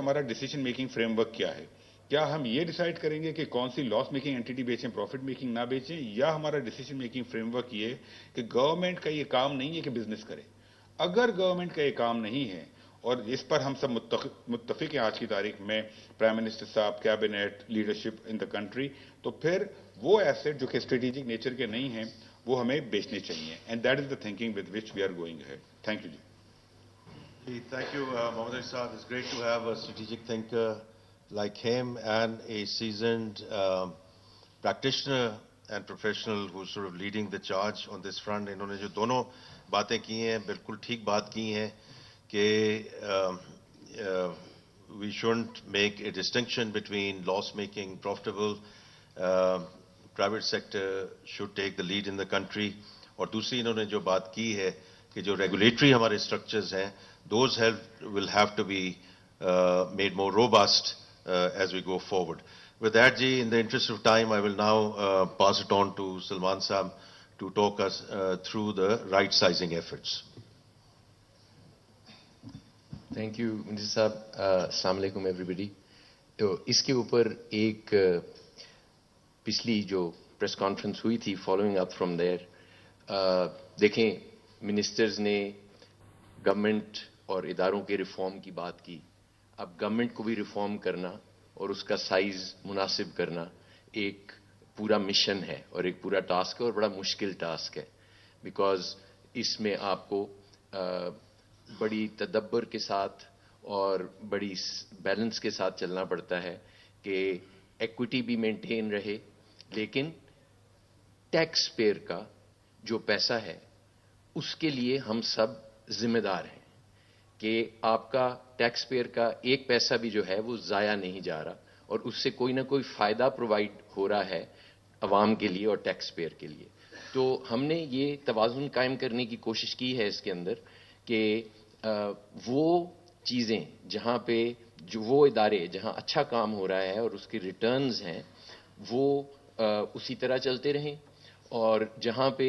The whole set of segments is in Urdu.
ہمارا ڈیسیجن میکنگ فریم ورک کیا ہے؟ کیا ہم یہ ڈیسائیڈ کریں گے کہ کون سی لاس میکنگ اینٹی بیچیں، پروفٹ میکنگ نہ بیچیں، یا ہمارا ڈیسیجن میکنگ فریم ورک یہ کہ گورنمنٹ کا یہ کام نہیں ہے کہ بزنس کرے؟ اگر گورنمنٹ کا یہ کام نہیں ہے، اور اس پر ہم سب متفق ہیں آج کی تاریخ میں، پرائم منسٹر صاحب، cabinet, leadership in the country, تو پھر وہ ایسٹ جو کہ اسٹریٹجک نیچر کے نہیں ہیں وہ ہمیں بیچنے چاہیے. And that is the thinking with which we are going ahead. Thank you ji. Thank you, Mohammad Irshad. It's great to have a strategic thinker like him and a seasoned practitioner and professional who's sort of leading the charge on this front. انہوں نے جو دونوں باتیں کی ہیں بالکل ٹھیک بات کی ہیں کہ we shouldn't make a distinction between loss making, profitable. Private sector should take the lead in the country. اور دوسری انہوں نے جو بات کی ہے کہ جو ریگولیٹری ہمارے اسٹرکچرز ہیں those will have to be made more robust as we go forward. With that, Ji, in the interest of time, I will now pass it on to Salman Saab to talk us through the right sizing efforts. Thank you, Minister Saab. Assalamu alaikum everybody. تو اس کے اوپر ایک پچھلی جو پریس کانفرنس ہوئی تھی فالوئنگ اپ فرام دیر، دیکھیں منسٹرز نے گورنمنٹ اور اداروں کے ریفارم کی بات کی. اب گورنمنٹ کو بھی ریفارم کرنا اور اس کا سائز مناسب کرنا ایک پورا مشن ہے اور ایک پورا ٹاسک ہے اور بڑا مشکل ٹاسک ہے، بیکاز اس میں آپ کو بڑی تدبر کے ساتھ اور بڑی بیلنس کے ساتھ چلنا پڑتا ہے کہ ایکوٹی بھی مینٹین رہے، لیکن ٹیکس پیئر کا جو پیسہ ہے اس کے لیے ہم سب ذمہ دار ہیں کہ آپ کا ٹیکس پیئر کا ایک پیسہ بھی جو ہے وہ ضائع نہیں جا رہا اور اس سے کوئی نہ کوئی فائدہ پرووائڈ ہو رہا ہے عوام کے لیے اور ٹیکس پیئر کے لیے. تو ہم نے یہ توازن قائم کرنے کی کوشش کی ہے اس کے اندر کہ وہ چیزیں جہاں پہ جو وہ ادارے جہاں اچھا کام ہو رہا ہے اور اس کے ریٹرنز ہیں وہ اسی طرح چلتے رہیں، اور جہاں پہ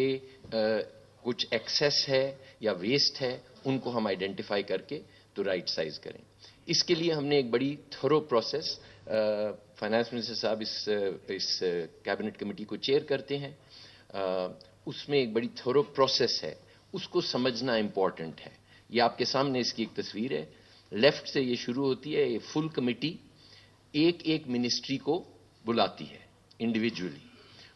کچھ ایکسیس ہے یا ویسٹ ہے ان کو ہم آئیڈینٹیفائی کر کے تو رائٹ سائز کریں. اس کے لیے ہم نے ایک بڑی تھورو پروسیس، فائنانس منسٹر صاحب اس کیبنٹ کمیٹی کو چیئر کرتے ہیں، اس میں ایک بڑی تھورو پروسیس ہے، اس کو سمجھنا امپورٹنٹ ہے. یہ آپ کے سامنے اس کی ایک تصویر ہے، لیفٹ سے یہ شروع ہوتی ہے. یہ فل کمیٹی ایک ایک منسٹری کو بلاتی ہے انڈیویجولی،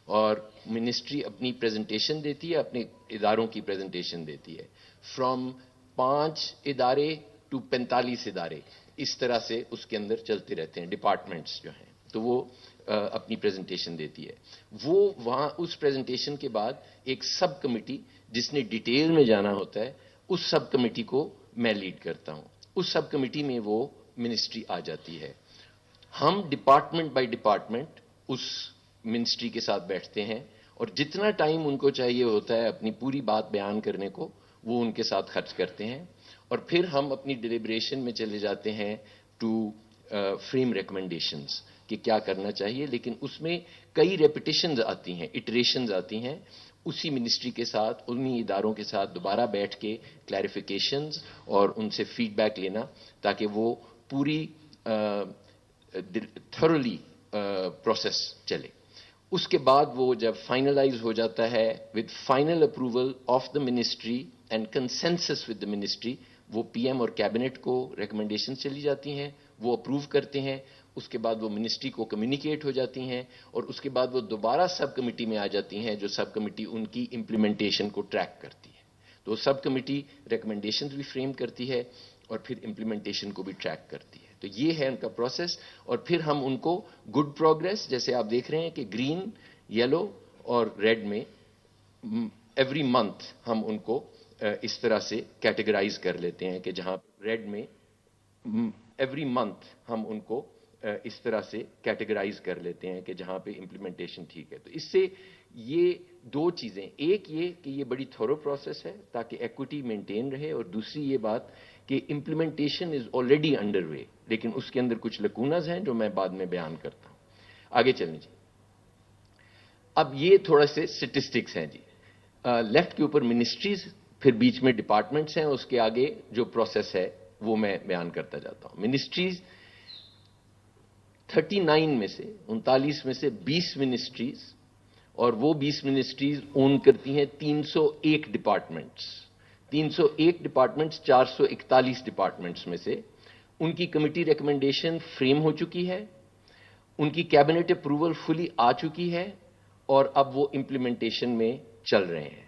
اور منسٹری اپنی پریزنٹیشن دیتی ہے، اپنے اداروں کی پریزنٹیشن دیتی ہے. فرام 5 ادارے ٹو 45 ادارے اس طرح سے اس کے اندر چلتے رہتے ہیں، ڈپارٹمنٹس جو ہیں، تو وہ اپنی پریزنٹیشن دیتی ہے. وہ وہاں اس پریزنٹیشن کے بعد ایک سب کمیٹی جس نے ڈیٹیل میں جانا ہوتا ہے، اس سب کمیٹی کو میں لیڈ کرتا ہوں. اس سب کمیٹی میں وہ منسٹری آ جاتی ہے. ہم ڈپارٹمنٹ بائی ڈپارٹمنٹ اس منسٹری کے ساتھ بیٹھتے ہیں اور جتنا ٹائم ان کو چاہیے ہوتا ہے اپنی پوری بات بیان کرنے کو وہ ان کے ساتھ خرچ کرتے ہیں، اور پھر ہم اپنی ڈیلیبریشن میں چلے جاتے ہیں ٹو فریم ریکمنڈیشنز کہ کیا کرنا چاہیے. لیکن اس میں کئی ریپیٹیشنز آتی ہیں، اٹریشنز آتی ہیں. اسی منسٹری کے ساتھ انہی اداروں کے ساتھ دوبارہ بیٹھ کے کلیریفیکیشنز اور ان سے فیڈ بیک لینا تاکہ وہ پوری تھرولی پروسیس چلے. اس کے بعد وہ جب فائنلائز ہو جاتا ہے with final approval of the ministry and consensus with the ministry, وہ پی ایم اور کیبنٹ کو ریکمنڈیشن چلی جاتی ہیں، وہ اپروو کرتے ہیں. اس کے بعد وہ منسٹری کو کمیونیکیٹ ہو جاتی ہیں اور اس کے بعد وہ دوبارہ سب کمیٹی میں آ جاتی ہیں جو سب کمیٹی ان کی امپلیمنٹیشن کو ٹریک کرتی ہے. تو سب کمیٹی ریکمنڈیشنز بھی فریم کرتی ہے اور پھر امپلیمنٹیشن کو بھی ٹریک کرتی ہے. تو یہ ہے ان کا پروسیس. اور پھر ہم ان کو گڈ پروگرس، جیسے آپ دیکھ رہے ہیں کہ گرین، یلو اور ریڈ میں ایوری منتھ ہم ان کو اس طرح سے کیٹیگرائز کر لیتے ہیں کہ جہاں ریڈ میں ایوری منتھ ہم ان کو اس طرح سے کیٹیگرائز کر لیتے ہیں کہ جہاں پہ امپلیمنٹیشن ٹھیک ہے. تو اس سے یہ 2 چیزیں، ایک یہ کہ یہ بڑی تھورو پروسیس ہے تاکہ ایکوٹی مینٹین رہے، اور دوسری یہ بات کہ امپلیمنٹیشن از آلریڈی انڈر وے لیکن اس کے اندر کچھ لکونز ہیں جو میں بعد میں بیان کرتا ہوں. آگے چلیں جی. اب یہ تھوڑا سے سٹیسٹکس ہیں جی. لیفٹ کے اوپر منسٹریز، پھر بیچ میں ڈپارٹمنٹس ہیں، اس کے آگے جو پروسیس ہے وہ میں بیان کرتا جاتا ہوں. منسٹریز 39 میں سے 39 میں سے 20 منسٹریز، اور وہ 20 منسٹریز اون کرتی ہیں 301 ڈپارٹمنٹس، 301 ڈپارٹمنٹس 441 ڈپارٹمنٹس میں سے ان کی کمیٹی ریکمنڈیشن فریم ہو چکی ہے، ان کی کیبنٹ اپروول فلی آ چکی ہے، اور اب وہ امپلیمنٹیشن میں چل رہے ہیں،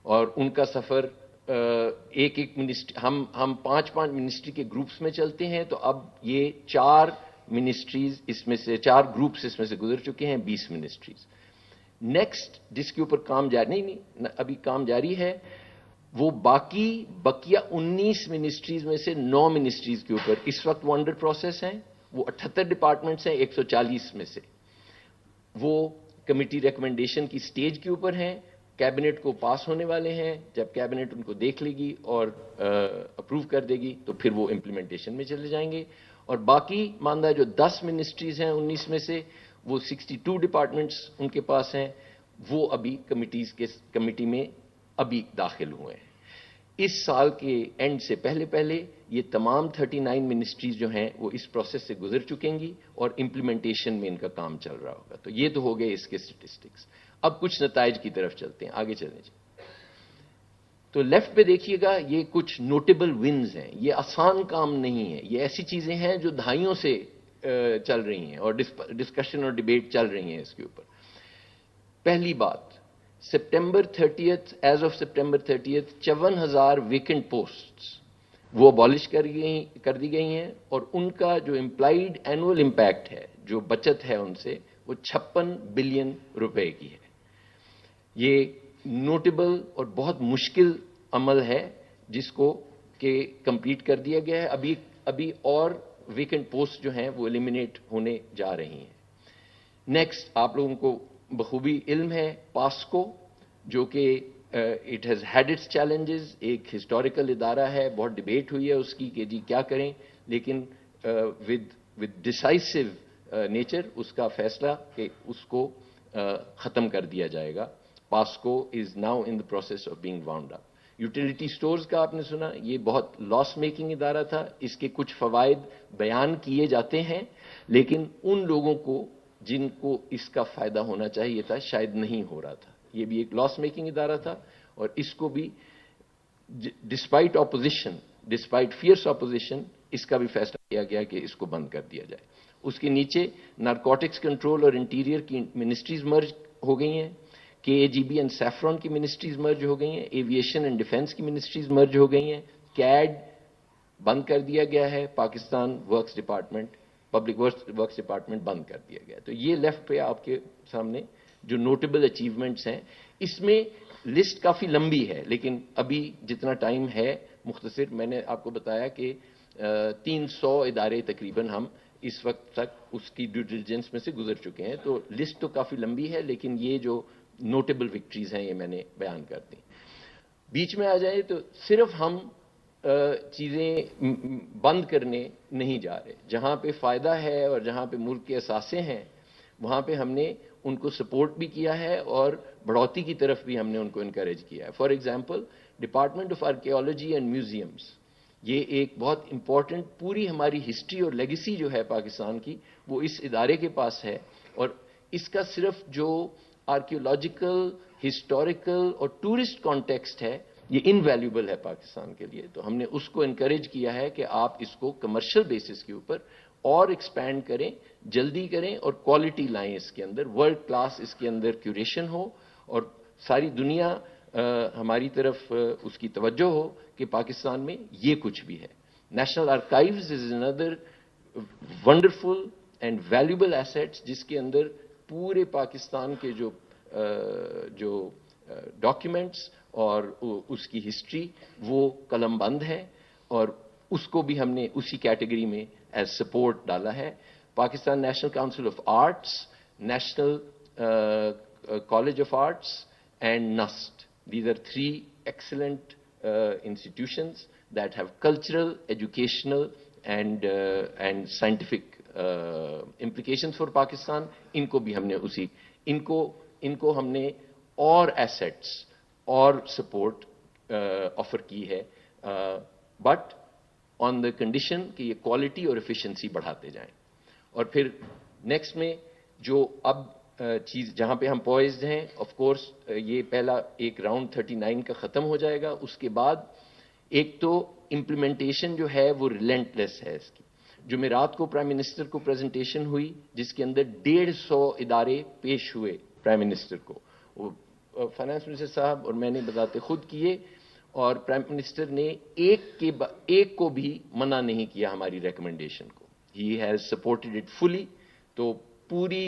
اور ان کا سفر ایک ایک منسٹری، ہم 5 منسٹری کے گروپس میں چلتے ہیں، تو اب یہ 4 منسٹریز اس میں سے، 4 گروپس اس میں سے گزر چکے ہیں، 20 منسٹریز۔ نیکسٹ جس کے اوپر کام جاری نہیں ابھی کام جاری ہے، وہ بقیہ 19 منسٹریز میں سے 9 منسٹریز کے اوپر اس وقت وہ انڈر پروسیس ہیں، وہ 78 ڈپارٹمنٹس ہیں 140 میں سے، وہ کمیٹی ریکمنڈیشن کی سٹیج کے اوپر ہیں، کیبنٹ کو پاس ہونے والے ہیں، جب کیبنٹ ان کو دیکھ لے گی اور اپروو کر دے گی تو پھر وہ امپلیمنٹیشن میں چلے جائیں گے، اور باقی ماندہ جو 10 منسٹریز ہیں 19 میں سے، وہ 62 ڈپارٹمنٹس ان کے پاس ہیں، وہ ابھی کمیٹی میں ابھی داخل ہوئے ہیں۔ اس سال کے اینڈ سے پہلے یہ تمام 39 منسٹریز جو ہیں وہ اس پروسیس سے گزر چکیں گی اور امپلیمنٹیشن میں ان کا کام چل رہا ہوگا۔ تو یہ تو ہو گئے اس کے اسٹیٹسٹکس۔ اب کچھ نتائج کی طرف چلتے ہیں، آگے چلیں جی۔ تو لیفٹ پہ دیکھیے گا، یہ کچھ نوٹیبل ونز ہیں، یہ آسان کام نہیں ہے، یہ ایسی چیزیں ہیں جو دہائیوں سے چل رہی ہیں اور ڈسکشن اور ڈیبیٹ چل رہی ہیں اس کے اوپر۔ پہلی بات، September 30 as of September 30 54,000 vacant posts وہ ابالش کر دی گئی ہیں، اور ان کا جو امپلائیڈ اینول امپیکٹ ہے، جو بچت ہے ان سے، وہ 56 بلین روپے کی ہے۔ یہ نوٹیبل اور بہت مشکل عمل ہے جس کو کہ کمپلیٹ کر دیا گیا ہے۔ ابھی اور ویکنٹ پوسٹ جو ہیں وہ ایلیمینیٹ ہونے جا رہی ہیں۔ نیکسٹ، آپ لوگوں کو بخوبی علم ہے پاسکو، جو کہ it has had its challenges, ایک ہسٹوریکل ادارہ ہے، بہت ڈبیٹ ہوئی ہے اس کی کہ جی کیا کریں، لیکن ود ڈیسائسو نیچر اس کا فیصلہ کہ اس کو ختم کر دیا جائے گا۔ Passco is now in the process of being wound up. Utility stores کا آپ نے سنا، یہ بہت لاس میکنگ ادارہ تھا، اس کے کچھ فوائد بیان کیے جاتے ہیں، لیکن ان لوگوں کو جن کو اس کا فائدہ ہونا چاہیے تھا شاید نہیں ہو رہا تھا۔ یہ بھی ایک لاس میکنگ ادارہ تھا، اور اس کو بھی ڈسپائٹ اپوزیشن، ڈسپائٹ فierce اپوزیشن، اس کا بھی فیصلہ کیا گیا کہ اس کو بند کر دیا جائے۔ اس کے نیچے نارکوٹکس کنٹرول اور انٹیریئر کی منسٹریز مرج ہو گئی ہیں، KAGB اینڈ سیفرون کی منسٹریز مرج ہو گئی ہیں، ایویشن اینڈ ڈیفنس کی منسٹریز مرج ہو گئی ہیں، کیڈ بند کر دیا گیا ہے، Pakistan works department, public works department بند کر دیا گیا۔ تو یہ لیفٹ پہ آپ کے سامنے جو نوٹیبل اچیومنٹس ہیں، اس میں لسٹ کافی لمبی ہے، لیکن ابھی جتنا ٹائم ہے مختصر، میں نے آپ کو بتایا کہ 300 ادارے تقریباً ہم اس وقت تک اس کی ڈیو ڈیلیجنس میں سے گزر چکے ہیں، تو لسٹ تو کافی لمبی ہے، لیکن یہ جو نوٹیبل وکٹریز ہیں یہ میں نے بیان کر دی۔ بیچ میں آ جائے تو صرف ہم چیزیں بند کرنے نہیں جا رہے، جہاں پہ فائدہ ہے اور جہاں پہ ملک کے اثاثے ہیں وہاں پہ ہم نے ان کو سپورٹ بھی کیا ہے اور بڑھوتی کی طرف بھی ہم نے ان کو انکریج کیا ہے۔ For example, department of archaeology and museums, یہ ایک بہت امپورٹنٹ، پوری ہماری ہسٹری اور لیگیسی جو ہے پاکستان کی وہ اس ادارے کے پاس ہے، اور اس کا صرف جو آرکیولوجیکل، ہسٹوریکل اور ٹورسٹ کانٹیکسٹ ہے یہ انویلیوبل ہے پاکستان کے لیے۔ تو ہم نے اس کو انکریج کیا ہے کہ آپ اس کو کمرشل بیسس کے اوپر اور ایکسپینڈ کریں، جلدی کریں اور کوالٹی لائیں اس کے اندر، ورلڈ کلاس اس کے اندر کیوریشن ہو، اور ساری دنیا ہماری طرف اس کی توجہ ہو کہ پاکستان میں یہ کچھ بھی ہے۔ National archives is another wonderful and valuable assets, جس کے اندر پورے پاکستان کے جو ڈاکیومنٹس اور اس کی ہسٹری وہ قلم بند ہے، اور اس کو بھی ہم نے اسی کیٹیگری میں ایز سپورٹ ڈالا ہے۔ Pakistan national council of arts, national college of arts and NUST. These are 3 excellent institutions that have cultural, educational and scientific implications for Pakistan. ان کو بھی ہم نے ان کو ہم نے اور ایسیٹس اور سپورٹ آفر کی ہے، بٹ آن دا کنڈیشن کہ یہ کوالٹی اور ایفیشنسی بڑھاتے جائیں۔ اور پھر نیکسٹ میں جو اب چیز جہاں پہ ہم پوائزڈ ہیں، آف کورس یہ پہلا ایک راؤنڈ 39 کا ختم ہو جائے گا. اس کے بعد ایک تو امپلیمنٹیشن جو ہے وہ ریلینٹلیس ہے اس کی. جمعرات کو پرائم منسٹر کو پریزنٹیشن ہوئی جس کے اندر 150 ادارے پیش ہوئے پرائم منسٹر کو. فائنانس منسٹر صاحب اور میں نے بذات خود کیے، اور پرائم منسٹر نے ایک کو بھی منع نہیں کیا ہماری ریکمنڈیشن کو. ہی ہیز سپورٹڈ اٹ فلی. تو پوری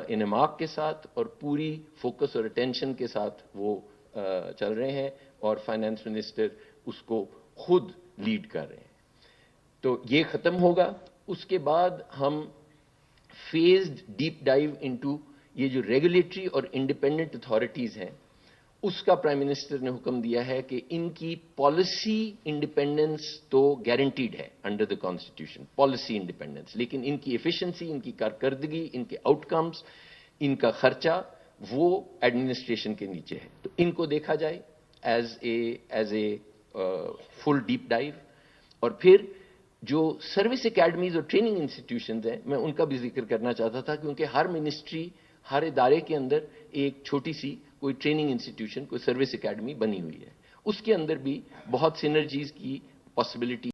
انعماق کے ساتھ اور پوری فوکس اور اٹینشن کے ساتھ وہ چل رہے ہیں، اور فائنانس منسٹر اس کو خود لیڈ کر رہے ہیں. تو یہ ختم ہوگا. اس کے بعد ہم فیزڈ ڈیپ ڈائیو انٹو یہ جو ریگولیٹری اور انڈیپینڈنٹ اتھارٹیز ہیں اس کا پرائم منسٹر نے حکم دیا ہے کہ ان کی پالیسی انڈیپینڈنس تو گارنٹیڈ ہے under the constitution, policy independence, لیکن ان کی ایفیشنسی، ان کی کارکردگی، ان کے آؤٹ کمز، ان کا خرچہ وہ ایڈمنسٹریشن کے نیچے ہے. تو ان کو دیکھا جائے as a full deep dive. اور پھر جو سروس اکیڈمیز اور ٹریننگ انسٹیٹیوشنز ہیں میں ان کا بھی ذکر کرنا چاہتا تھا، کیونکہ ہر منسٹری، ہر ادارے کے اندر ایک چھوٹی سی کوئی ٹریننگ انسٹیٹیوشن، کوئی سروس اکیڈمی بنی ہوئی ہے. اس کے اندر بھی بہت سینرجیز کی پاسبلٹی